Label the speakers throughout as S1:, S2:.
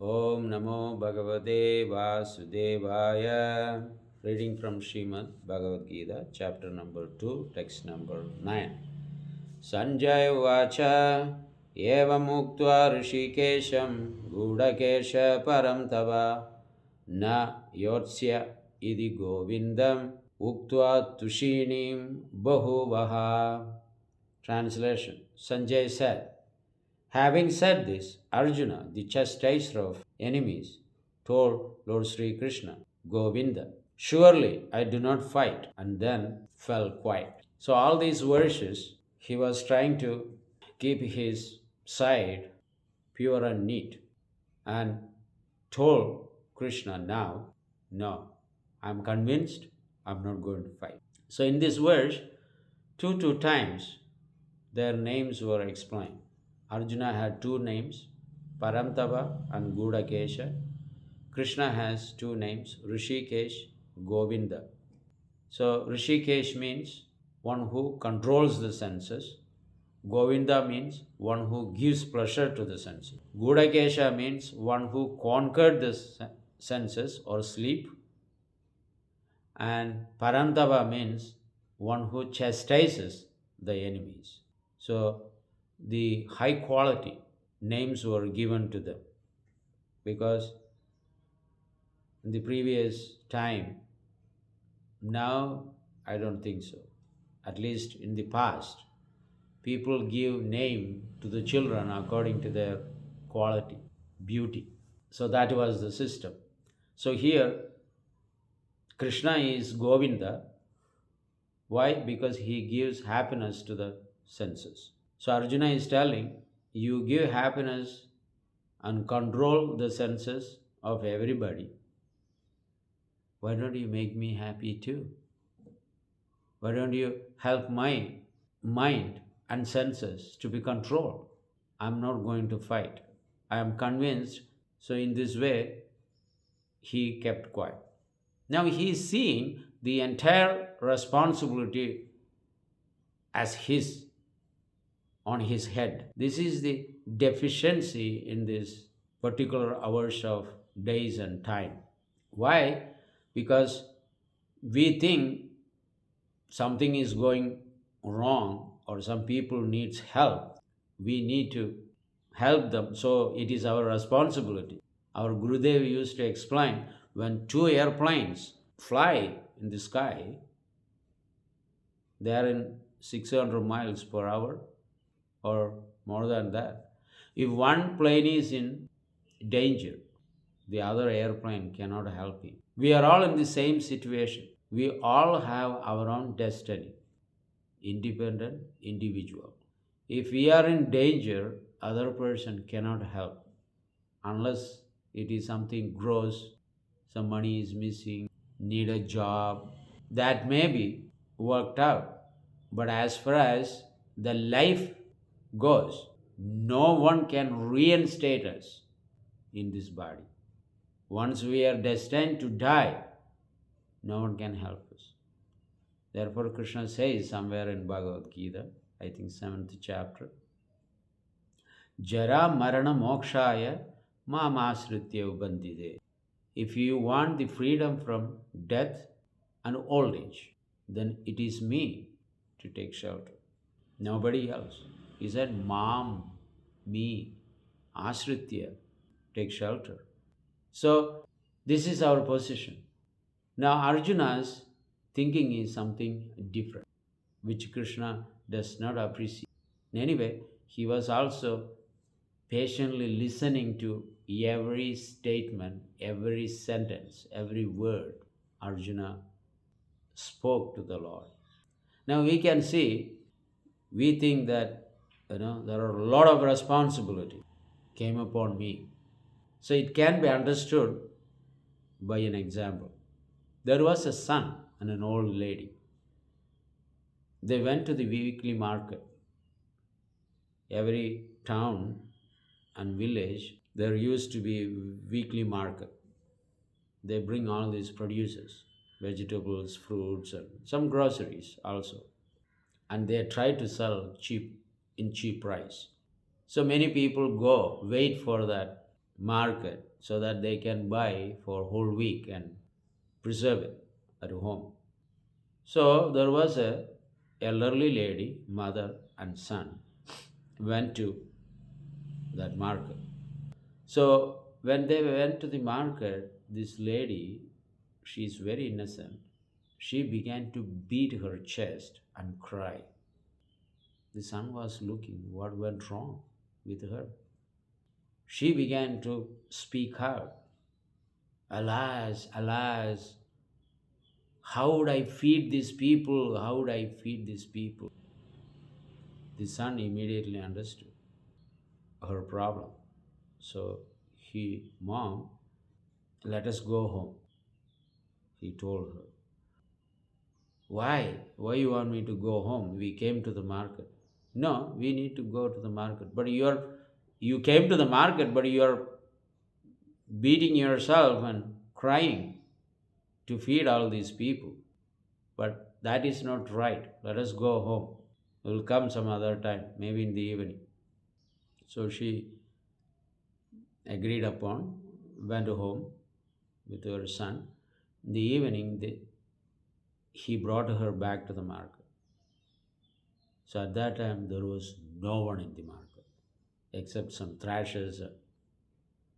S1: Om Namo Bhagavate Vasudevaya. Reading from Srimad Bhagavad Gita, chapter number 2, text number 9. Sanjay Vacha Evam Uktva Rishikesham Gudakesha Param Tava Na Yotsya Idi Govindam Uktva Tushinim Bahuvaha. Translation. Sanjay said, having said this, Arjuna, the chastiser of enemies, told Lord Sri Krishna, Govinda, surely I do not fight, and then fell quiet. So, all these verses, he was trying to keep his side pure and neat and told Krishna, now, no, I'm convinced I'm not going to fight. So, in this verse, two times their names were explained. Arjuna had two names, Paramtava and Gudakesha. Krishna has two names, Rishikesh, Govinda. So Rishikesh means one who controls the senses. Govinda means one who gives pleasure to the senses. Gudakesha means one who conquered the senses or sleep. And Parantava means one who chastises the enemies. So the high quality names were given to them because in the previous time, now I don't think so. At least in the past, people give name to the children according to their quality, beauty. So that was the system. So here, Krishna is Govinda. Why? Because he gives happiness to the senses. So Arjuna is telling, you give happiness and control the senses of everybody. Why don't you make me happy too? Why don't you help my mind and senses to be controlled? I'm not going to fight. I am convinced. So, in this way, he kept quiet. Now, he is seeing the entire responsibility as his on his head. This is the deficiency in this particular hours of days and time. Why? Because we think something is going wrong or some people needs help. We need to help them. So it is our responsibility. Our Gurudev used to explain when two airplanes fly in the sky, they are in 600 miles per hour or more than that. If one plane is in danger, the other airplane cannot help him. We are all in the same situation. We all have our own destiny, independent, individual. If we are in danger, other person cannot help unless it is something gross, some money is missing, need a job. That may be worked out. But as far as the life goes, no one can reinstate us in this body. Once we are destined to die, no one can help us. Therefore, Krishna says somewhere in Bhagavad Gita, I think 7th chapter, Jara Marana Mokshaya Mamasritya Ubandide. If you want the freedom from death and old age, then it is me to take shelter. Nobody else. He said, Mam, me, Asritya, take shelter. So, this is our position. Now, Arjuna's thinking is something different, which Krishna does not appreciate. Anyway, he was also patiently listening to every statement, every sentence, every word Arjuna spoke to the Lord. Now we can see, we think that there are a lot of responsibility came upon me. So it can be understood by an example. There was a son and an old lady. They went to the weekly market. Every town and village, there used to be weekly market. They bring all these produces, vegetables, fruits, and some groceries also. And they try to sell cheap in cheap price. So many people go, wait for that market so that they can buy for whole week and preserve it at home. So there was a elderly lady, mother and son, went to that market. So when they went to the market, this lady, she's very innocent. She began to beat her chest and cry. The son was looking what went wrong with her. She began to speak out. Alas, alas, how would I feed these people? How would I feed these people? The son immediately understood her problem. So Mom, let us go home, he told her. Why? Why you want me to go home? We came to the market. No, we need to go to the market. But you came to the market, but you're beating yourself and crying to feed all these people. But that is not right. Let us go home. We'll come some other time, maybe in the evening. So she agreed upon, went home with her son. In the evening, he brought her back to the market. So at that time, there was no one in the market except some thrashers,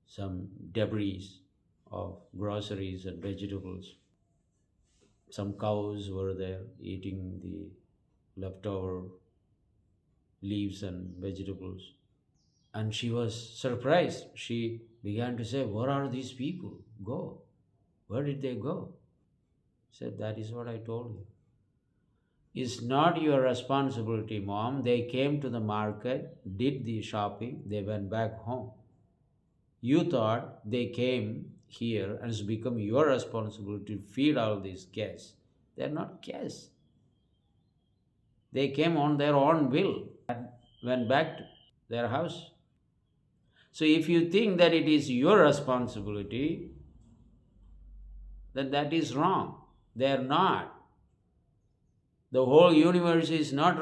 S1: some debris of groceries and vegetables. Some cows were there eating the leftover leaves and vegetables. And she was surprised. She began to say, where are these people? Go. Where did they go? Said, that is what I told you. It's not your responsibility, Mom. They came to the market, did the shopping, they went back home. You thought they came here and it's become your responsibility to feed all these guests. They're not guests. They came on their own will and went back to their house. So if you think that it is your responsibility, then that is wrong. They are not. The whole universe is not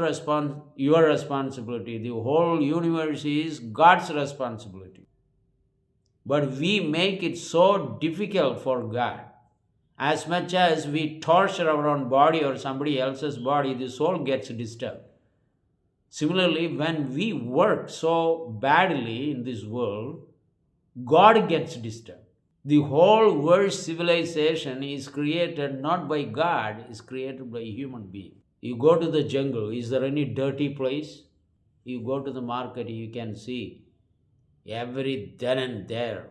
S1: your responsibility. The whole universe is God's responsibility. But we make it so difficult for God. As much as we torture our own body or somebody else's body, the soul gets disturbed. Similarly, when we work so badly in this world, God gets disturbed. The whole world civilization is created not by God, is created by human being. You go to the jungle, is there any dirty place? You go to the market, you can see every then and there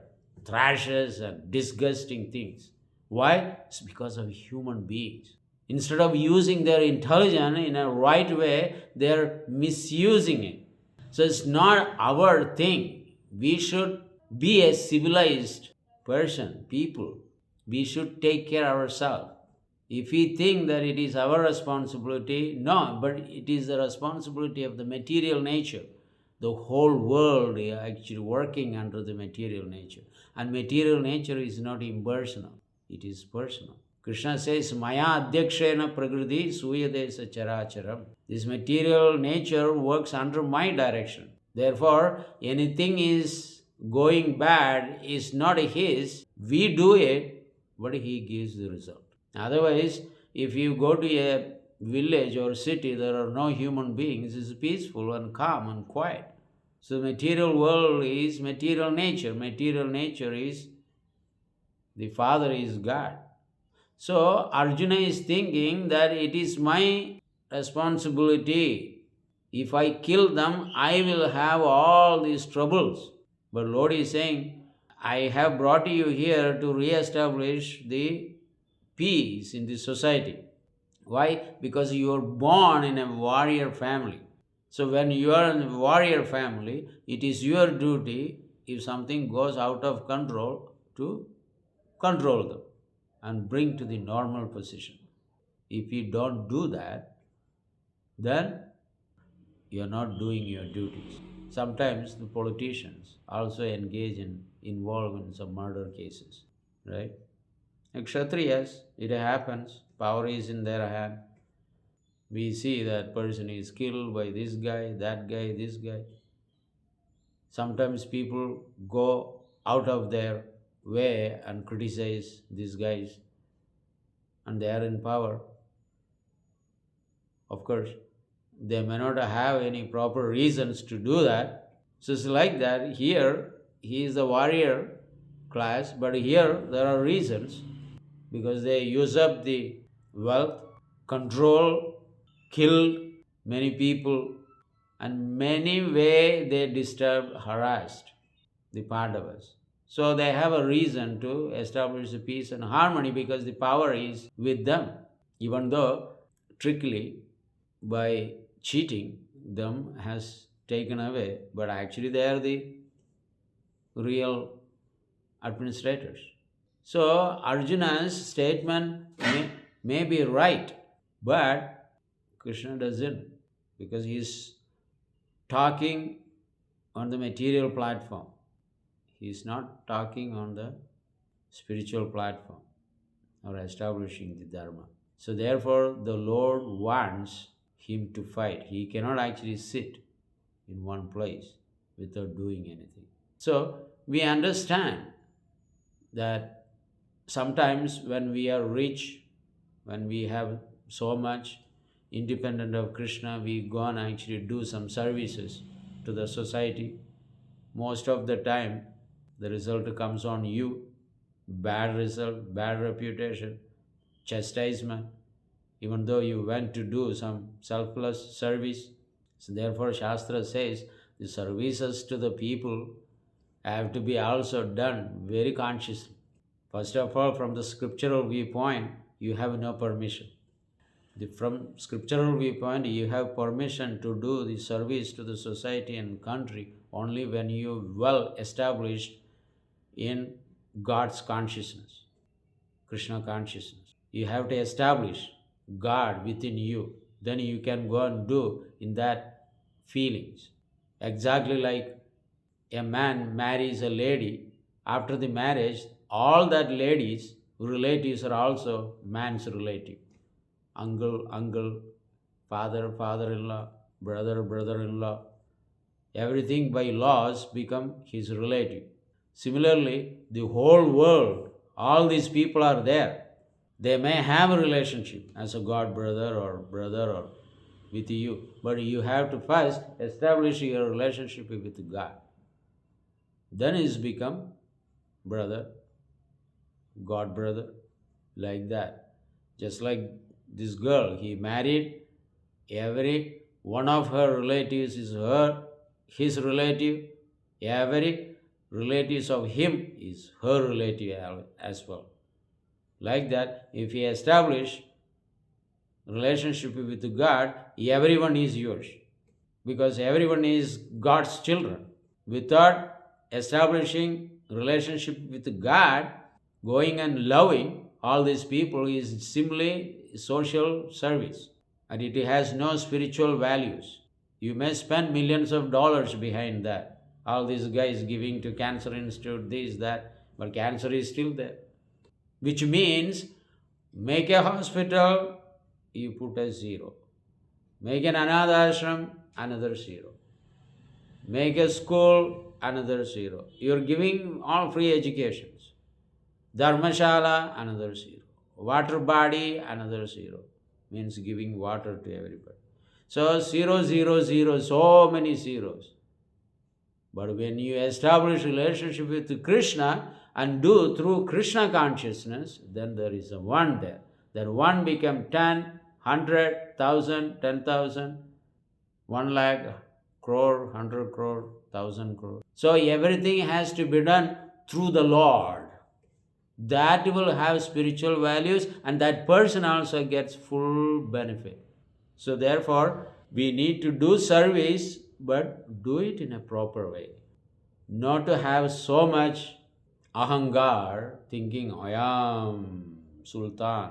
S1: thrashes and disgusting things. Why? It's because of human beings. Instead of using their intelligence in a right way, they're misusing it. So it's not our thing. We should be a civilized person, people. We should take care of ourselves. If we think that it is our responsibility, no, but it is the responsibility of the material nature. The whole world is actually working under the material nature. And material nature is not impersonal, it is personal. Krishna says, Maya adhyakshena prakriti suyadesa characharam. This material nature works under my direction. Therefore, anything is going bad is not his. We do it, but he gives the result. Otherwise, if you go to a village or city, there are no human beings, it's peaceful and calm and quiet. So material world is material nature. Material nature is the Father is God. So Arjuna is thinking that it is my responsibility. If I kill them, I will have all these troubles. But Lord is saying, I have brought you here to re-establish the peace in the society. Why? Because you are born in a warrior family. So when you are in a warrior family, it is your duty, if something goes out of control, to control them and bring to the normal position. If you don't do that, then you are not doing your duties. Sometimes the politicians also engage in involved in some murder cases, right? Like Kshatriyas, it happens, power is in their hand. We see that person is killed by this guy, that guy, this guy. Sometimes people go out of their way and criticize these guys, and they are in power. Of course, they may not have any proper reasons to do that. So it's like that. Here, he is the warrior class, but here there are reasons because they use up the wealth, control, kill many people, and many way they disturbed, harassed the Pandavas. So they have a reason to establish the peace and harmony because the power is with them. Even though trickery by cheating them has taken away, but actually they are the real administrators. So Arjuna's statement may be right, but Krishna doesn't, because he's talking on the material platform. He's not talking on the spiritual platform or establishing the Dharma. So therefore, the Lord wants him to fight. He cannot actually sit in one place without doing anything. So we understand that sometimes when we are rich, when we have so much independent of Krishna, we go and actually do some services to the society. Most of the time, the result comes on you. Bad result, bad reputation, chastisement, even though you went to do some selfless service. So therefore, Shastra says the services to the people have to be also done very consciously. First of all, from the scriptural viewpoint, you have no permission. From scriptural viewpoint, you have permission to do the service to the society and country only when you well established in God's consciousness, Krishna consciousness. You have to establish God within you. Then you can go and do in that feelings. Exactly like a man marries a lady. After the marriage, all that ladies' relatives are also man's relative. Uncle, father-in-law, brother-in-law. Everything by laws become his relative. Similarly, the whole world, all these people are there. They may have a relationship as a god brother or with you, but you have to first establish your relationship with God. Then it's become brother, god brother, like that. Just like this girl, he married, every one of her relatives is his relative, every relatives of him is her relative as well. Like that, if he establish relationship with God, everyone is yours because everyone is God's children. Without establishing relationship with God, going and loving all these people is simply social service and it has no spiritual values. You may spend millions of dollars behind that. All these guys giving to Cancer Institute, this, that, but cancer is still there. Which means make a hospital, you put a zero. Make an another ashram, another zero. Make a school, another zero. You're giving all free educations. Dharmashala, another zero. Water body, another zero. Means giving water to everybody. So 0, 0, 0, so many zeros. But when you establish relationship with Krishna and do through Krishna consciousness, then there is a one there. Then one become 10, 100, 1,000, 10,000, 1 lakh, crore, 100 crore, 1,000 crore. So everything has to be done through the Lord. That will have spiritual values and that person also gets full benefit. So therefore, we need to do service, but do it in a proper way. Not to have so much ahangar, thinking I am Sultan,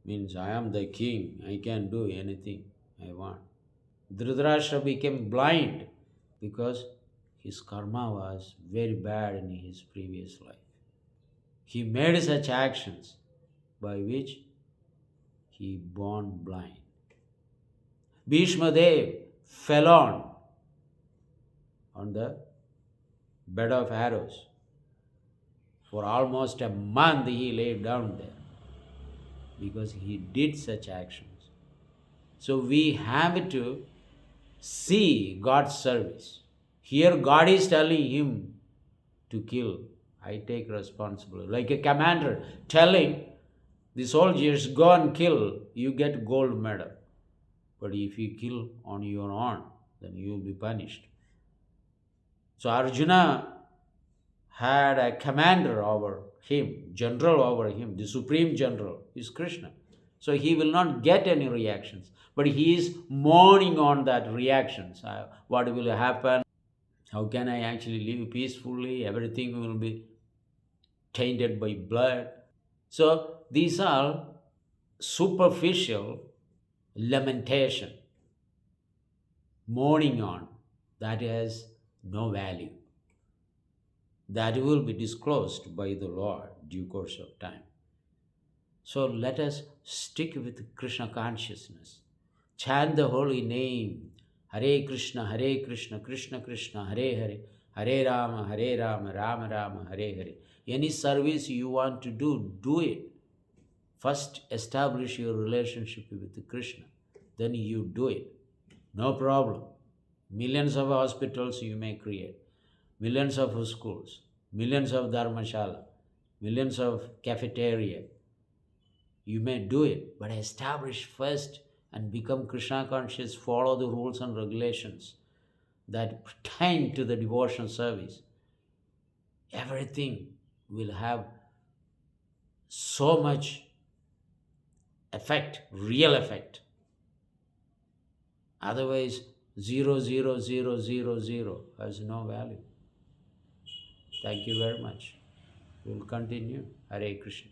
S1: means I am the king, I can do anything I want. Dhritarashtra became blind because his karma was very bad in his previous life. He made such actions by which he born blind. Bhishma Dev fell on the bed of arrows. For almost a month he lay down there because he did such actions. So we have to see God's service. Here God is telling him to kill. I take responsibility. Like a commander telling the soldiers, go and kill, you get gold medal. But if you kill on your own, then you will be punished. So Arjuna had a commander over him, general over him. The supreme general is Krishna. So he will not get any reactions. But he is mourning on that reactions. What will happen? How can I actually live peacefully? Everything will be tainted by blood. So these are superficial lamentation, mourning on, that has no value. That will be disclosed by the Lord due course of time. So let us stick with Krishna consciousness. Chant the holy name. Hare Krishna, Krishna Krishna, Hare Hare, Hare Rama, Rama Rama, Hare Hare. Any service you want to do, do it. First, establish your relationship with Krishna. Then you do it. No problem. Millions of hospitals you may create, millions of schools, millions of dharmashala, millions of cafeteria. You may do it, but establish first and become Krishna conscious, follow the rules and regulations that pertain to the devotional service. Everything will have so much effect, real effect. Otherwise, 0, 0, 0, 0, 0 has no value. Thank you very much. We will continue. Hare Krishna.